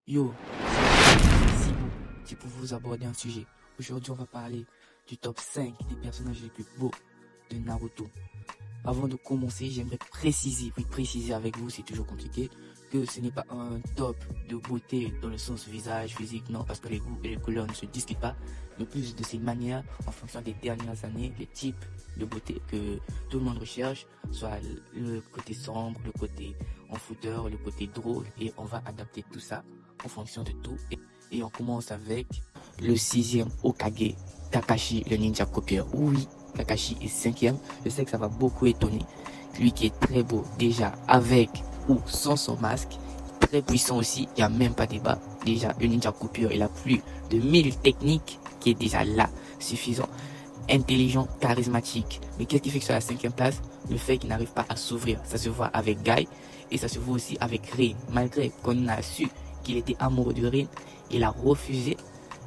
Yo, c'est Sibo, c'est pour vous aborder un sujet. Aujourd'hui, on va parler du top 5 des personnages les plus beaux de Naruto. Avant de commencer, j'aimerais préciser avec vous, c'est toujours compliqué, que ce n'est pas un top de beauté dans le sens visage, physique, non, parce que les goûts et les couleurs ne se discutent pas, mais plus de ces manières, en fonction des dernières années, les types de beauté que tout le monde recherche, soit le côté sombre, le côté en fouteur, le côté drôle, et on va adapter tout ça en fonction de tout. Et on commence avec le 6e Hokage, Kakashi le ninja copieur. Oui, Kakashi est 5e. Je sais que ça va beaucoup étonner. Lui qui est très beau déjà avec ou sans son masque. Très puissant aussi, il n'y a même pas débat. Déjà, le ninja copieur, il a plus de 1000 techniques qui est déjà là, suffisant. Intelligent, charismatique. Mais qu'est-ce qui fait que sur la 5e place, le fait qu'il n'arrive pas à s'ouvrir. Ça se voit avec Guy et ça se voit aussi avec Rin. Malgré qu'on a su qu'il était amoureux de Rin, il a refusé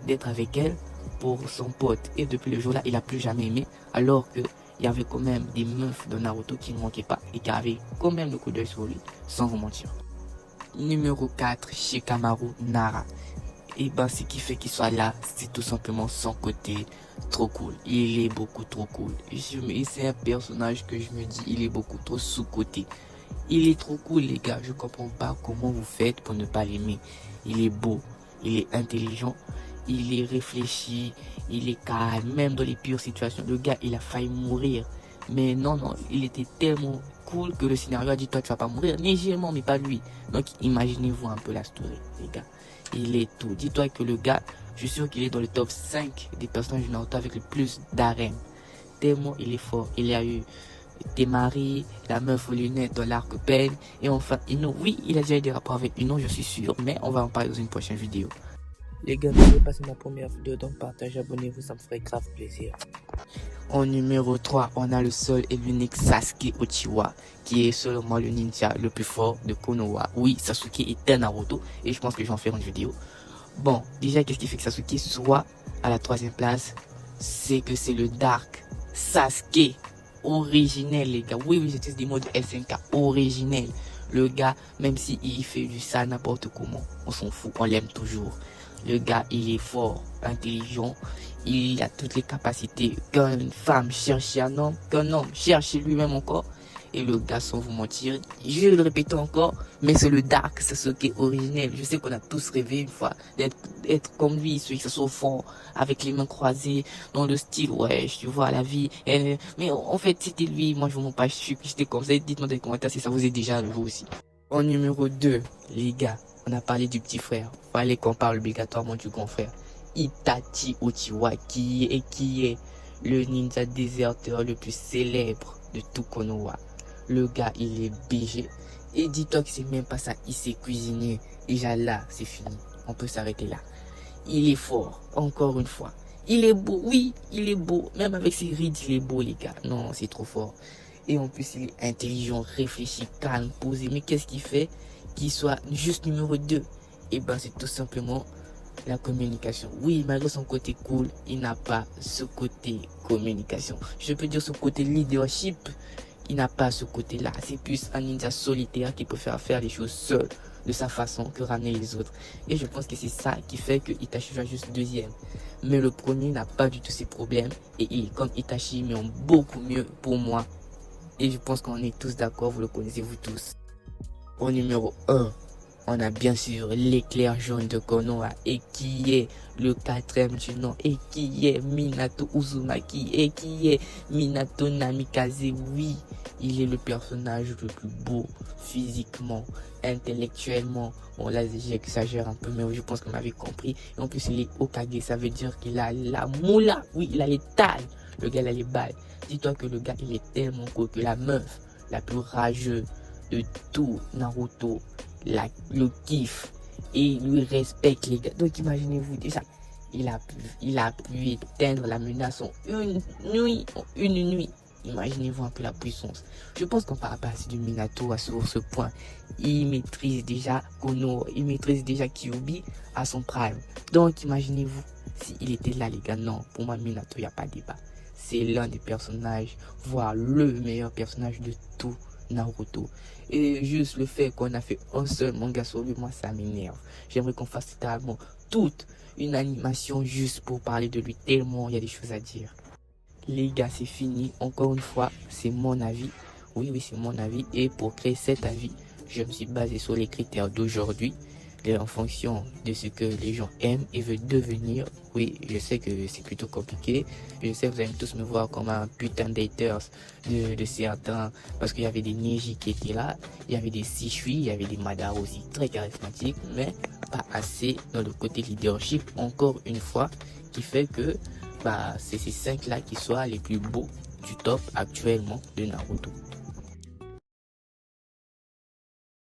d'être avec elle pour son pote. Et depuis le jour-là, il n'a plus jamais aimé. Alors qu'il y avait quand même des meufs de Naruto qui ne manquaient pas et qui avaient quand même le coup d'œil sur lui, sans vous mentir. Numéro 4, Shikamaru Nara. Et ben, ce qui fait qu'il soit là, c'est tout simplement son côté trop cool. Il est beaucoup trop cool. C'est un personnage que je me dis, il est beaucoup trop sous-côté. Il est trop cool, les gars. Je comprends pas comment vous faites pour ne pas l'aimer. Il est beau, il est intelligent, il est réfléchi, il est calme, même dans les pires situations. Le gars, il a failli mourir. Mais non, il était tellement cool que le scénario a dit, toi, tu vas pas mourir. Légèrement, mais pas lui. Donc, imaginez-vous un peu la story, les gars. Il est tout. Dis-toi que le gars, je suis sûr qu'il est dans le top 5 des personnages de Naruto avec le plus d'arènes. Tellement il est fort. Il y a eu Temari, la meuf aux lunettes dans l'arc Pain, et enfin Ino. Oui, il a déjà eu des rapports avec Ino, je suis sûr, mais on va en parler dans une prochaine vidéo. Les gars, n'oubliez pas, c'est ma première vidéo, donc partagez, abonnez-vous, ça me ferait grave plaisir. En numéro 3, on a le seul et l'unique Sasuke Uchiwa, qui est seulement le ninja le plus fort de Konoha. Oui, Sasuke est un Naruto, et je pense que je vais en faire une vidéo. Bon, déjà, qu'est-ce qui fait que Sasuke soit à la 3e place? C'est que c'est le Dark Sasuke originel, les gars. Oui, j'utilise des mots de SNK originel. Le gars, même s'il fait du ça n'importe comment, on s'en fout, on l'aime toujours. Le gars, il est fort, intelligent, il a toutes les capacités qu'une femme cherche chez un homme, qu'un homme cherche chez lui-même encore. Et le gars, sans vous mentir, je vais le répéter encore, mais c'est le Dark Sasuke originel. Je sais qu'on a tous rêvé une fois d'être comme lui, celui qui se fort, avec les mains croisées, dans le style, ouais, tu vois, la vie. Mais en fait, c'était lui, moi je vous montre pas, j'étais comme ça. Dites-moi dans les commentaires si ça vous est déjà arrivé aussi. En numéro 2, les gars, on a parlé du petit frère. Fallait qu'on parle obligatoirement du grand frère. Itachi Uchiwa, qui est le ninja déserteur le plus célèbre de tout Konoha. Le gars, il est BG. Et dis-toi que c'est même pas ça, il sait cuisiner. Déjà là, c'est fini. On peut s'arrêter là. Il est fort, encore une fois. Il est beau, oui, il est beau. Même avec ses rides, il est beau, les gars. Non, c'est trop fort. Et en plus, il est intelligent, réfléchi, calme, posé. Mais qu'est-ce qui fait qu'il soit juste numéro 2? Et ben, c'est tout simplement la communication. Oui, malgré son côté cool, il n'a pas ce côté communication. Je peux dire ce côté leadership. Il n'a pas ce côté-là. C'est plus un ninja solitaire qui préfère faire les choses seul, de sa façon, que ramener les autres. Et je pense que c'est ça qui fait que Itachi soit juste 2e. Mais le premier n'a pas du tout ces problèmes. Et il, comme Itachi, mais en beaucoup mieux pour moi. Et je pense qu'on est tous d'accord, vous le connaissez vous tous. Au numéro 1, on a bien sûr l'éclair jaune de Konoha et qui est le 4e du nom et qui est Minato Uzumaki et qui est Minato Namikaze. Oui, il est le personnage le plus beau physiquement, intellectuellement. Bon là j'exagère un peu mais je pense qu'on m'avait compris. Et en plus il est Hokage, ça veut dire qu'il a la moula. Oui, il a les tailles. Le gars il a les balles. Dis-toi que le gars il est tellement cool que la meuf la plus rageuse de tout Naruto le kiffe et lui respecte, les gars. Donc imaginez-vous déjà, il a pu éteindre la menace en une nuit. Imaginez-vous un peu la puissance. Je pense qu'on parle pas assez du Minato sur ce point. Il maîtrise déjà Kono, il maîtrise déjà Kyuubi à son prime. Donc imaginez-vous s'il était là, les gars. Non, pour moi Minato, il n'y a pas de débat. C'est l'un des personnages, voire le meilleur personnage de tout Naruto. Et juste le fait qu'on a fait un seul manga sur lui, moi ça m'énerve. J'aimerais qu'on fasse littéralement toute une animation juste pour parler de lui, tellement il y a des choses à dire. Les gars, c'est fini. Encore une fois, c'est mon avis. Oui, oui, c'est mon avis. Et pour créer cet avis, je me suis basé sur les critères d'aujourd'hui, en fonction de ce que les gens aiment et veulent devenir. Oui, je sais que c'est plutôt compliqué. Je sais que vous allez tous me voir comme un putain d'haters de certains, parce qu'il y avait des Neji qui étaient là, il y avait des Shishui, il y avait des Madara aussi très charismatiques, mais pas assez dans le côté leadership, encore une fois, qui fait que c'est ces 5 là qui soient les plus beaux du top actuellement de Naruto.